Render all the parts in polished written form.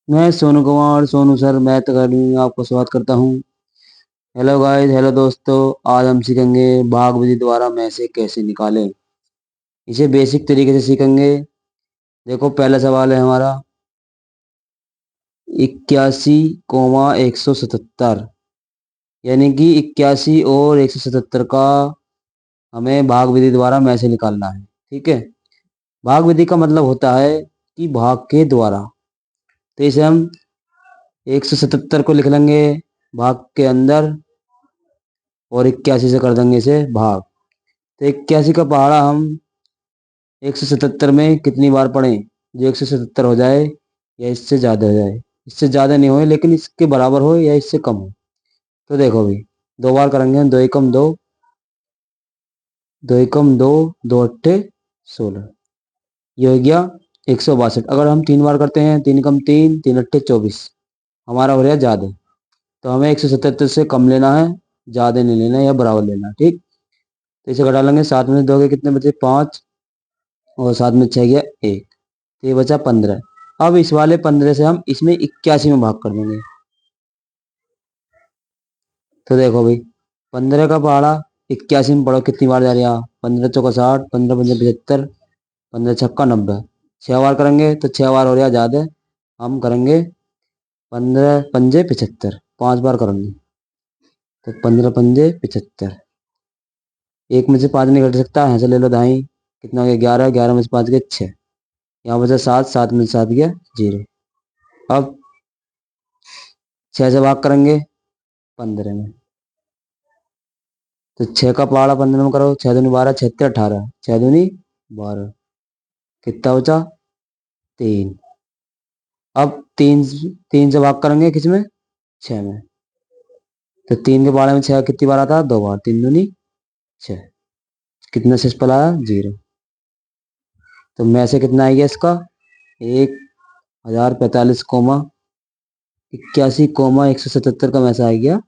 मैं Sonu Kumar Sonu sir math academy में आपको स्वागत करता हूँ। हेलो गाइस, हेलो दोस्तों। आज हम सीखेंगे भाग विधि द्वारा में से कैसे निकालें। इसे बेसिक तरीके से सीखेंगे। देखो, पहला सवाल है हमारा 81,177, यानी कि 81 और 177 का हमें भाग विधि द्वारा में से निकालना है। ठीक है। भाग विधि का मतलब होता है कि भाग के द्वारा। तो इसे हम 177 को लिख लेंगे भाग के अंदर और 81 से कर देंगे इसे भाग। तो 81 का पहाड़ा हम 177 में कितनी बार पढ़ें जो 177 हो जाए या इससे ज़्यादा हो जाए। इससे ज़्यादा नहीं हो लेकिन इसके बराबर हो या इससे कम हो। तो देखो भाई, दो बार करेंगे। दो एकम दो, दो एकम दो, दो अट्ठे 16, ये हो गया 162। अगर हम तीन बार करते हैं, तीन एकम तीन, तीन अट्ठे 24, हमारा हो रहा है ज़्यादा। तो हमें 177 से कम लेना है, ज़्यादा नहीं लेना है या बराबर लेना है। ठीक। तो इसे घटा लेंगे। सात में से दो के कितने बचे? पाँच, और सात में छह गया एक, तो ये बचा 15। अब इस वाले 15 से हम इसमें 81 में भाग कर देंगे। तो देखो भाई, 15 का पहाड़ा 81 में पढ़ो कितनी बार जा रहा है? 15 चौका 60, 15 पंजे 75, 15 छक्का 90। छह बार करेंगे तो छह बार हो रहा ज्यादा। हम करेंगे 15 पंजे 75, पांच बार करेंगे तो 15 पंजे 75। एक में से पाँच नहीं घट सकता, यहाँ से ले लो दाई। कितना हो गया? 11, 11 में से पाँच गया 6, यहाँ बचा 7, 7 में से 7 गया 0। अब 6 से भाग करेंगे 15 में, तो 6 का पहाड़ा 15 में करो। 6 दूनी 12, 6 18, 6 दूनी 12, कितना बचा? 3। अब तीन, तीन से भाग करेंगे किसमें? 6 में। तो 3 के पहाड़े में 6 कितनी बार आता है? 2 बार। 3 दूनी 6, कितना सिस्पल आया? 0। तो में से कितना आ गया इसका? 1045 कोमा 81 कोमा 177 का में से आ गया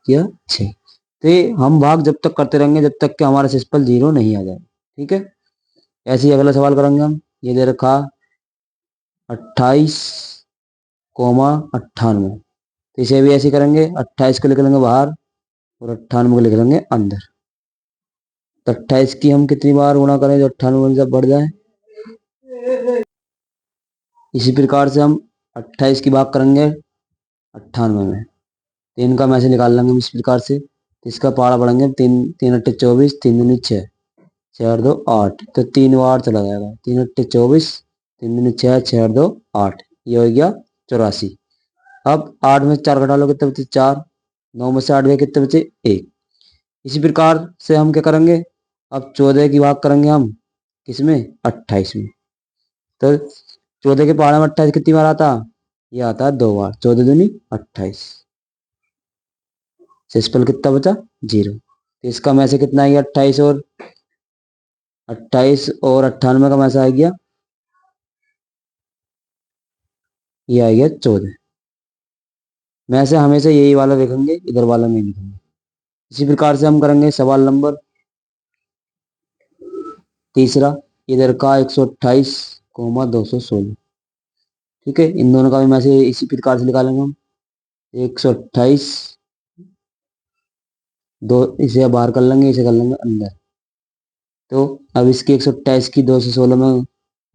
क्या? 6। तो ये हम भाग जब तक करते रहेंगे जब तक कि हमारा सिस्पल 0 नहीं आ जाए। ठीक है। ऐसे ही अगला सवाल करेंगे हम। ये दे रखा 28,98, तो इसे भी ऐसे ही करेंगे। 28 को लिख लेंगे बाहर और 98 को लिख लेंगे अंदर। तो 28 की हम कितनी बार गुणा करें जो 98 जब बढ़ जाए? इसी प्रकार से हम 28 की भाग करेंगे 98 में, तीन का में से निकाल लेंगे हम इस प्रकार से। तो इसका पहाड़ा बढ़ेंगे। तीन, तीन अट्ठे 24, तीन दूनी 6, 6 और 2 8, तो 3 बार चला जाएगा। तीन अट्ठे 24, तीन दूनी 6, 6 और 2 8, ये हो गया 84। अब 8 में से 4 घटा लो, कितने बचे? 4। 9 में से 8 गए, कितने बचे? 1। इसी प्रकार से हम क्या करेंगे? अब 14 की भाग करेंगे हम किसमें? 28 में। तो 14 के पहाड़े में 28 कितनी बार आता? ये आता है 2 बार। 14 दूनी 28, शेषफल कितना बचा? 0। तो इसका में से कितना आ गया? 28 और 98 का में से आ गया, ये आ गया 14। में से हमेशा यही वाला लिखेंगे, इधर वाला नहीं लिखेंगे। इसी प्रकार से हम करेंगे सवाल नंबर तीसरा। इधर का 128 कोमा 216। ठीक है। इन दोनों का भी में से इसी प्रकार से निकालेंगे हम। 128, दो इसे बाहर कर लेंगे, इसे कर लेंगे अंदर। तो अब इसकी 128 की 216 में,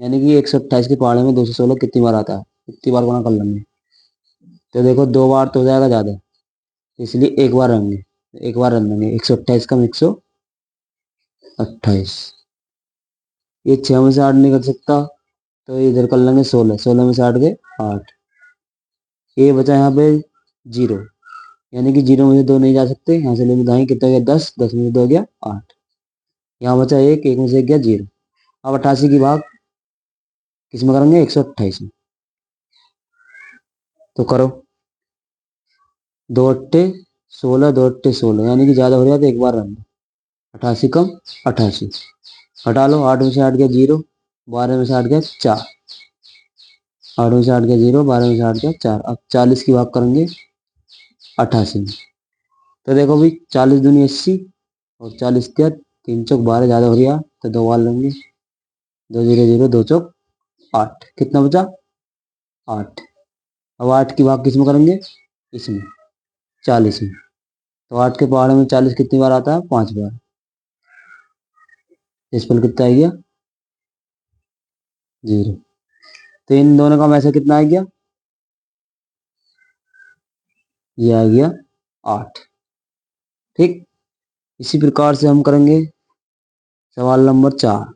यानी कि 128 के पहाड़े में 216 कितनी बार आता है, कितनी बार गुणा कर लेंगे। तो देखो, दो बार तो हो जाएगा ज्यादा, इसलिए एक बार रहेंगे, एक बार रख देंगे। 128 कम 128, ये 6 में से 8 नहीं कर सकता, तो इधर कर लेंगे 16, 16 में से 8 गए 8, ये बचा यहाँ पे 0, यानी कि 0 में से 2 नहीं जा सकते। यहाँ से लेंगे दाएं, कितना गया? 10, 10 में से 2 गया 8, यहाँ बचा एक, एक में से 1 गया 0। अब 88 की भाग किस में करेंगे? 128 में। तो करो, 2 अट्ठे 16, 2 अट्ठे 16, यानी कि ज्यादा हो रहा है तो एक बार रन। 88 कम 88, हटा लो। 8 में से 8 गया 0, 12 में से 8 गया 4, 8 में से 8 गया 0, 12 में से 8 गया 4। अब 40 की भाग करेंगे 88 में। तो देखो भाई, 40 दूनी 80 और 40 क्या? 3 चौक 12, ज्यादा हो रहा तो दो बार लेंगे। दो जीरो जीरो, दो चौक 8, कितना बचा 8। अब 8 की भाग किस में करेंगे, इसमें 40 में। तो 8 के पहाड़े में 40 कितनी बार आता है, 5 बार। इस पर कितना आ गया, 0। तो इन दोनों का वैसे कितना आ गया, ये आ गया 8। ठीक, इसी प्रकार से हम करेंगे सवाल नंबर 4।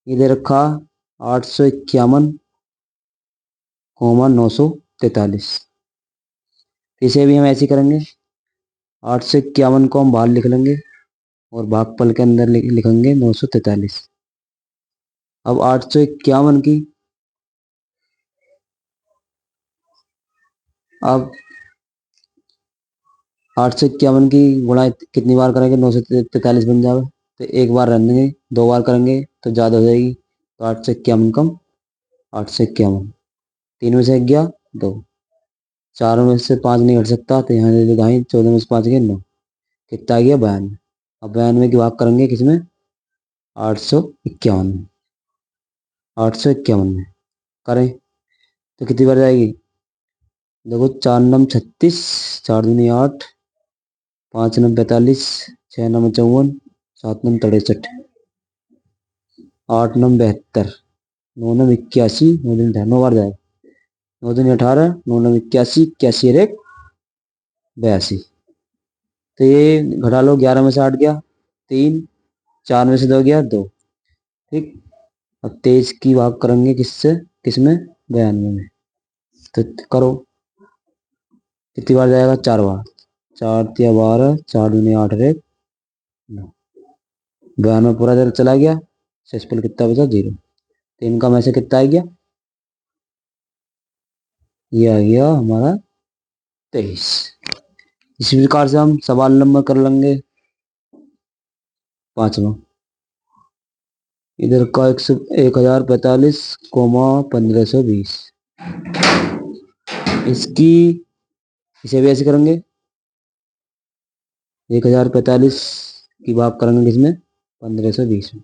ये दे रखा 851,943। इसे भी हम ऐसे ही करेंगे, 851 को हम बाहर लिख लेंगे और भागफल के अंदर लिखेंगे 943। अब 851 की, अब 851 की गुणा कितनी बार करेंगे, 943 बन जाएगा। तो एक बार रहने देंगे, 2 बार करेंगे तो ज़्यादा हो जाएगी। तो 851 कम 851, 3 में से 1 गया 2, 4 में से 5 नहीं हट सकता तो यहाँ दे दो दाई, 14 में से 5 गए 9, कितना आ गया 92। अब 92 की भाग करेंगे किसमें, 851 में, 851 में करें तो कितनी बार जाएगी, देखो 4 नम 36, 4 दूनी 8, 5 नम 45, 6 नम 54, 7 नम 63, 8 नम 72, 9 नम 81, 9 दिन 9 बार जाएगा, 9 दिन 18, 9 नम 81, 81 और 1 82। तो ये घटा लो, 11 में से 8 गया 3, 4 में से 2 गया 2। ठीक, अब 23 की भाग करेंगे किससे, किसमें 92 में। तो करो कितनी बार जाएगा, 4 बार, 4 तिया 12, 4 दूनी 8 और 1 9, 92 पूरा जरा चला गया, शेषफल कितना बचा 0। तो इनका में से कितना आ गया, ये आ गया हमारा 23। इसी प्रकार से हम सवाल नंबर कर लेंगे 5वां। इधर का 1045,1520, इसकी इसे भी ऐसे करेंगे, 1045 की भाग करेंगे किसमें, 1520 में।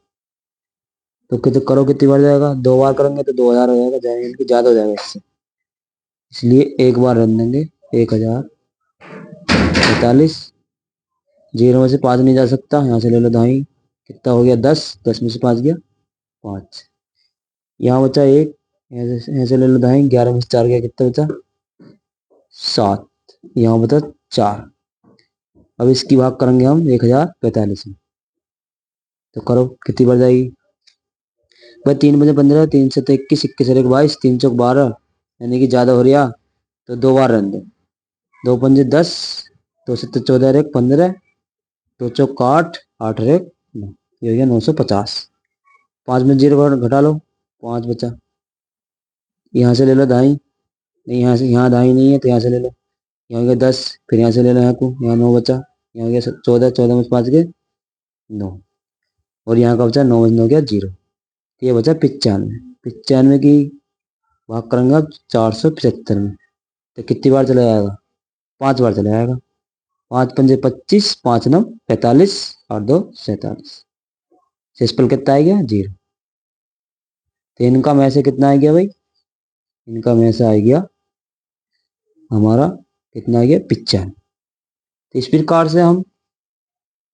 तो कितने करो, कितनी बार जाएगा, 2 बार करेंगे तो 2000 हो जाएगा, जाएंगे इनकी ज्यादा हो जाएगा इससे, इसलिए एक बार रन देंगे 1045। 0 में से 5 नहीं जा सकता, यहाँ से ले लो दाई, कितना हो गया 10, 10 में से 5 गया 5, यहाँ बचा 1, यहाँ से ले लो दाई, 11 में से 4 गया, कितना बचा 7, यहाँ बचा 4। अब इसकी भाग करेंगे हम 1045 में। तो करो कितनी बार जाएगी भाई, 3 बजे 15, 3 से तो 21, 21 और 1 22, 3 चौक 12, यानी कि ज्यादा हो रहा, तो 2 बार रन दो, 2 पंजे 10, 2 से 14 और 1 15, 2 चौक 8, 8 और 1 9, ये हो गया 950। 5 में 0 घटा लो, 5 बचा, यहाँ से ले लो दाई, नहीं यहाँ से, यहाँ दाई नहीं है तो यहाँ से ले लो, यहाँ हो गया 10, फिर यहाँ से ले लो, यहाँ को, यहाँ 9 बचा, यहाँ हो गया 14, 14 में 5 गए 9, और यहाँ का बचा 9 में 9 गया 0, ये बचा 95। 95 की भाग करेंगे अब 475 में। तो कितनी बार चला जाएगा, 5 बार चला जाएगा, 5 पंजे 25, 5 नम 45 और 2 47, शेषफल कितना आ गया 0। तो इनका में से कितना आ गया भाई, इनका में से आ गया हमारा कितना आ गया 95। तो इस प्रकार से हम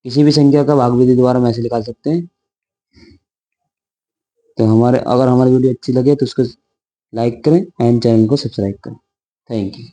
किसी भी संख्या का भाग विधि द्वारा में से निकाल सकते हैं। तो अगर हमारी वीडियो अच्छी लगे तो उसको लाइक करें एंड चैनल को सब्सक्राइब करें। Thank you.